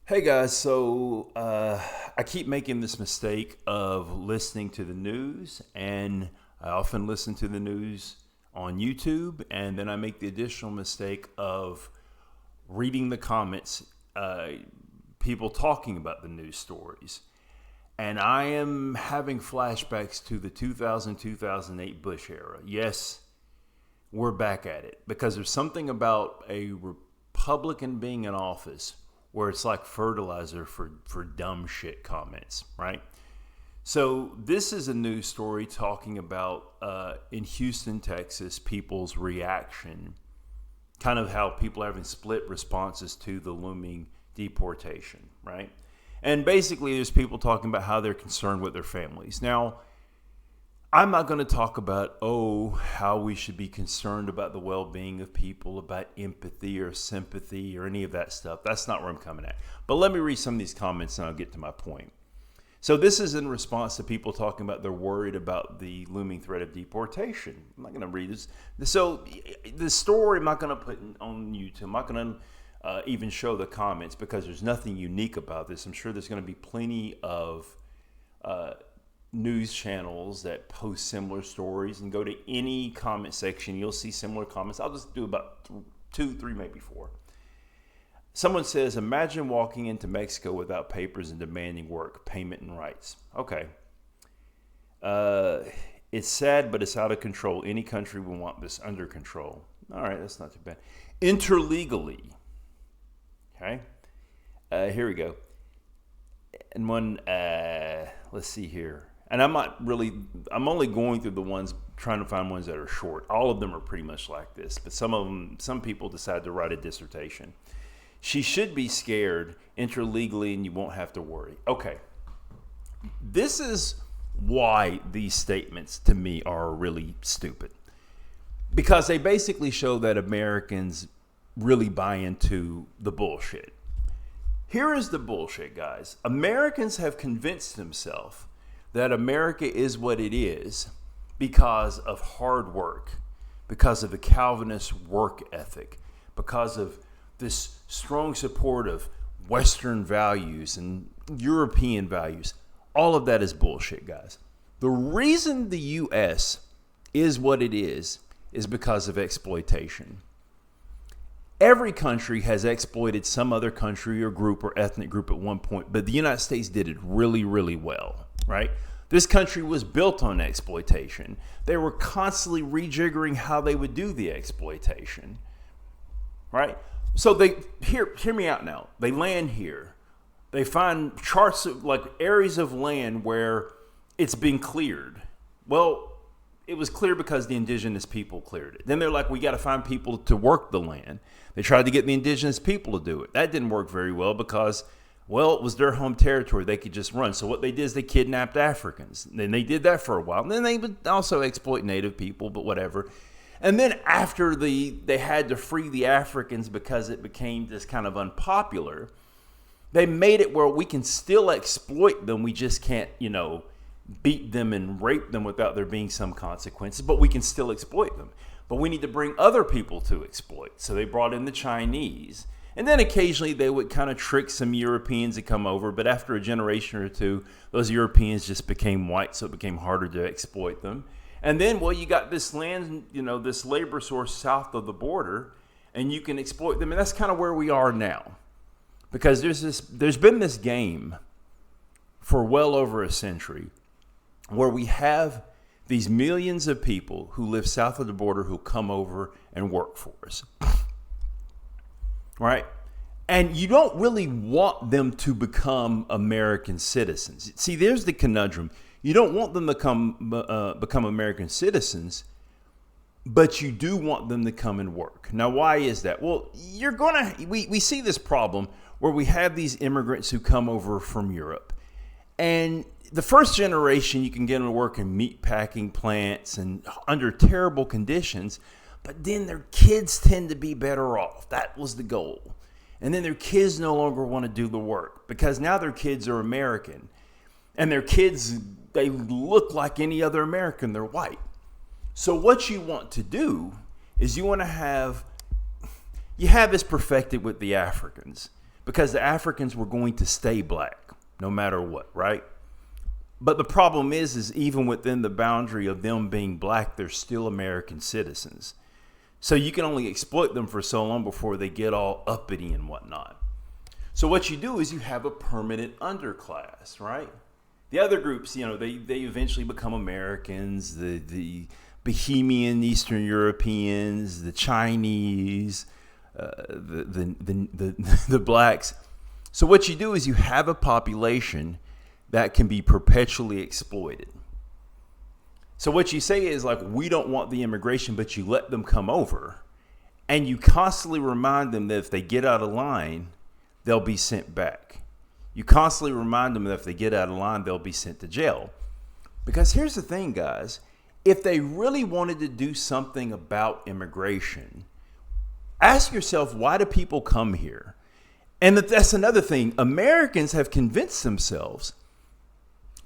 Hey guys, I keep making this mistake of listening to the news, and I often listen to the news on YouTube, and then I make the additional mistake of reading the comments, people talking about the news stories. And I am having flashbacks to the 2008 Bush era. Yes, we're back at it because there's something about a Republican being in office where it's like fertilizer for dumb shit comments, right? So this is a news story talking about in Houston, Texas, people's reaction, kind of how people are having split responses to the looming deportation, right? And basically there's people talking about how they're concerned with their families. Now, I'm not going to talk about, how we should be concerned about the well-being of people, about empathy or sympathy or any of that stuff. That's not where I'm coming at. But let me read some of these comments and I'll get to my point. So this is in response to people talking about they're worried about the looming threat of deportation. I'm not going to read this. So the story I'm not going to put on YouTube. I'm not going to even show the comments because there's nothing unique about this. I'm sure there's going to be plenty of news channels that post similar stories, and go to any comment section, you'll see similar comments. I'll just do about two, three, maybe four. Someone says, imagine walking into Mexico without papers and demanding work, payment, and rights. Okay. It's sad, but it's out of control. Any country will want this under control. All right, that's not too bad. Interlegally. Okay. Here we go. And one, let's see here. And I'm only going through the ones, trying to find ones that are short. All of them are pretty much like this, but some people decide to write a dissertation. She should be scared, enter legally, and you won't have to worry. Okay. This is why these statements to me are really stupid. Because they basically show that Americans really buy into the bullshit. Here is the bullshit, guys. Americans have convinced themselves that America is what it is because of hard work, because of the Calvinist work ethic, because of this strong support of Western values and European values. All of that is bullshit, guys. The reason the U.S. is what it is because of exploitation. Every country has exploited some other country or group or ethnic group at one point, but the United States did it really, really well, right? This country was built on exploitation. They were constantly rejiggering how they would do the exploitation, right? So hear me out now. They land here. They find charts of like areas of land where it's been cleared. Well, it was clear because the indigenous people cleared it. Then they're like, we got to find people to work the land. They tried to get the indigenous people to do it. That didn't work very well because, well, it was their home territory. They could just run. So what they did is they kidnapped Africans. And then they did that for a while. And then they would also exploit native people, but whatever. And then after they had to free the Africans because it became just kind of unpopular, they made it where we can still exploit them. We just can't, beat them and rape them without there being some consequences, but we can still exploit them. But we need to bring other people to exploit. So they brought in the Chinese. And then occasionally they would kind of trick some Europeans to come over. But after a generation or two, those Europeans just became white, so it became harder to exploit them. And then, well, you got this land, this labor source south of the border, and you can exploit them. And that's kind of where we are now. Because there's been this game for well over a century where we have these millions of people who live south of the border who come over and work for us. Right? And you don't really want them to become American citizens. See, there's the conundrum. You don't want them to become American citizens, but you do want them to come and work. Now, why is that? Well, we see this problem where we have these immigrants who come over from Europe. And the first generation, you can get them to work in meat packing plants and under terrible conditions, but then their kids tend to be better off. That was the goal. And then their kids no longer want to do the work because now their kids are American. And their kids, they look like any other American. They're white. So what you want to do is you have this perfected with the Africans. because the Africans were going to stay black no matter what, right? But the problem is even within the boundary of them being black, they're still American citizens. So you can only exploit them for so long before they get all uppity and whatnot. So what you do is you have a permanent underclass, right? The other groups, they eventually become Americans, the Bohemian Eastern Europeans, the Chinese, the blacks. So what you do is you have a population that can be perpetually exploited. So what you say is like, we don't want the immigration, but you let them come over, and you constantly remind them that if they get out of line, they'll be sent back. You constantly remind them that if they get out of line, they'll be sent to jail. Because here's the thing, guys. If they really wanted to do something about immigration, ask yourself, why do people come here? And that's another thing. Americans have convinced themselves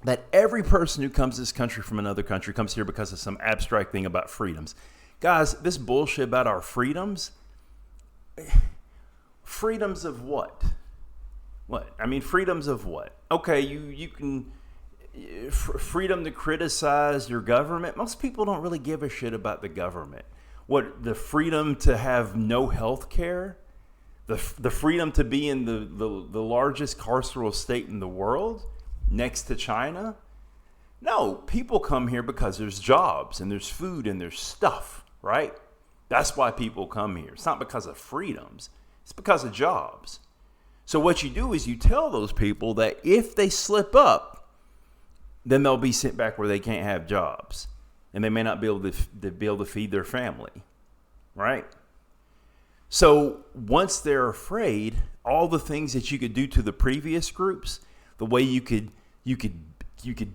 that every person who comes to this country from another country comes here because of some abstract thing about freedoms. Guys, this bullshit about our freedoms, freedoms of what? What? I mean, freedoms of what? Okay, you can, freedom to criticize your government. Most people don't really give a shit about the government. What, the freedom to have no health care? The freedom to be in the largest carceral state in the world, next to China? No, people come here because there's jobs and there's food and there's stuff, right? That's why people come here. It's not because of freedoms. It's because of jobs. So what you do is you tell those people that if they slip up, then they'll be sent back where they can't have jobs, and they may not be able to feed their family, right? So once they're afraid, all the things that you could do to the previous groups, the way you could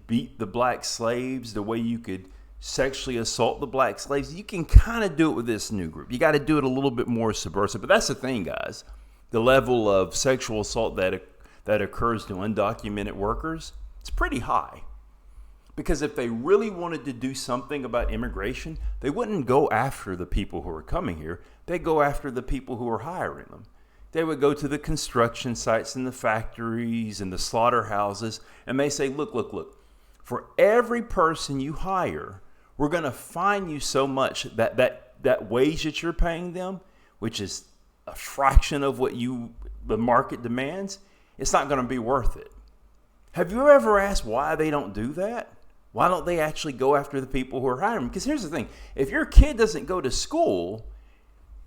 beat the black slaves, the way you could sexually assault the black slaves, you can kind of do it with this new group. You got to do it a little bit more subversive. But that's the thing, guys. The level of sexual assault that occurs to undocumented workers, it's pretty high. Because if they really wanted to do something about immigration, they wouldn't go after the people who are coming here. They'd go after the people who are hiring them. They would go to the construction sites and the factories and the slaughterhouses, and they say, look, for every person you hire, we're going to fine you so much that wage that you're paying them, which is a fraction of what the market demands, it's not going to be worth it. Have you ever asked why they don't do that? Why don't they actually go after the people who are hiring? Because here's the thing. If your kid doesn't go to school,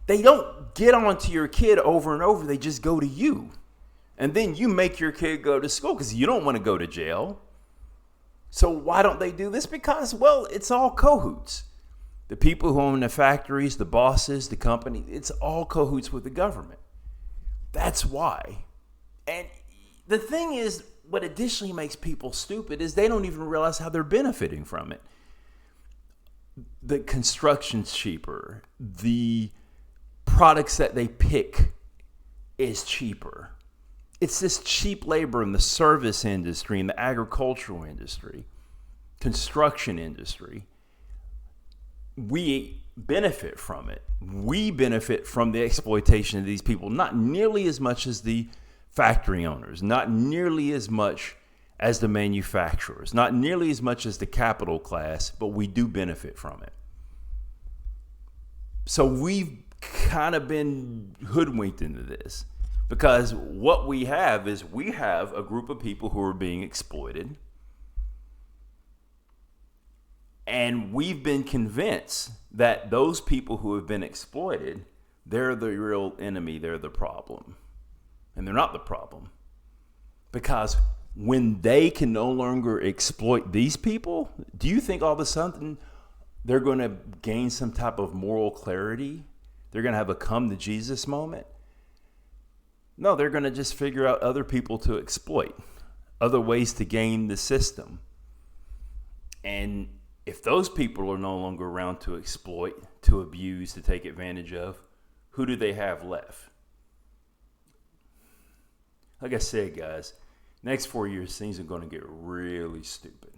they don't get onto your kid over and over. They just go to you. And then you make your kid go to school because you don't want to go to jail. So why don't they do this? Because, well, it's all cahoots. The people who own the factories, the bosses, the company, it's all cahoots with the government. That's why. And the thing is, what additionally makes people stupid is they don't even realize how they're benefiting from it. The construction's cheaper. The products that they pick is cheaper. It's this cheap labor in the service industry, in the agricultural industry, construction industry. We benefit from it. We benefit from the exploitation of these people, not nearly as much as the factory owners, not nearly as much as the manufacturers, not nearly as much as the capital class, but we do benefit from it. So we've kind of been hoodwinked into this, because what we have is we have a group of people who are being exploited, and we've been convinced that those people who have been exploited, they're the real enemy, they're the problem. And they're not the problem. Because when they can no longer exploit these people, do you think all of a sudden they're going to gain some type of moral clarity? They're going to have a come to Jesus moment? No, they're going to just figure out other people to exploit, other ways to game the system. And if those people are no longer around to exploit, to abuse, to take advantage of, who do they have left? Like I said, guys, next 4 years, things are going to get really stupid.